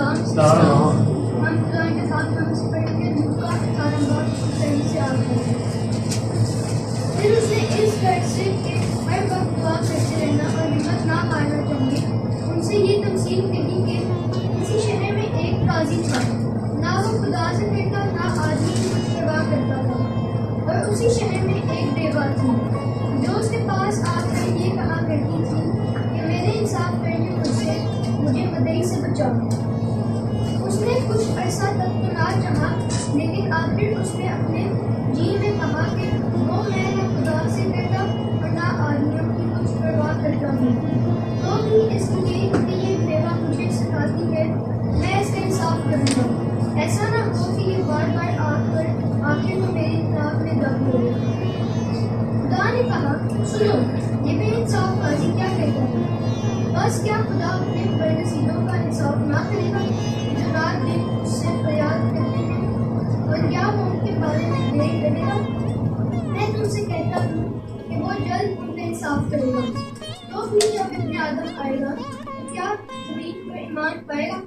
ہم خدا کے ساتھ نماز پڑھ کے کا سارا بہت صحیح سے آ گئے. پھر اس نے اس طرح سے کہ ہر وقت دعا کرتے رہنا اور ہمت نہ ہارنا چاہیے. ان سے یہ تمثیل کہی کہ کسی شہر میں ایک قاضی تھا، نہ وہ خدا سے ڈرتا نہ آدمی کی کچھ پرواہ کرتا تھا. اور اسی شہر میں ایک بیوہ تھی جو اس کے پاس آ کر یہ کہا کرتی تھی کہ میرے انصاف کرنے مجھے مدعی سے بچاؤ. اس نے کچھ عرصہ تک تو نہ چاہا، لیکن آخر اس نے اپنے جی میں کہا کہ وہ میں نہ خدا سے ڈرتا اور نہ آدمیوں کی کچھ پرواہ کرتا ہوں، تو بھی اس لیے کہ یہ بیوہ مجھے سکھاتی ہے میں اس کا انصاف کروں گا. ایسا نہ ہو کہ یہ بار بار آخر میں میری اطاعت میں دم ہو. خدا نے کہا سنو، یہ بے انصاف قاضی کیا کہتا ہے؟ بس کیا خدا اپنے برنصیبوں کا انصاف نہ کرے گا جو رات دن اس سے فریاد کرتے ہیں؟ اور کیا وہ ان کے بارے میں دیکھ کرے گا؟ میں تم سے کہتا ہوں کہ وہ جلد ان کا انصاف کرے گا. تو پھر جب ابن آدم آئے گا تو کیا زمین پر ایمان پائے گا؟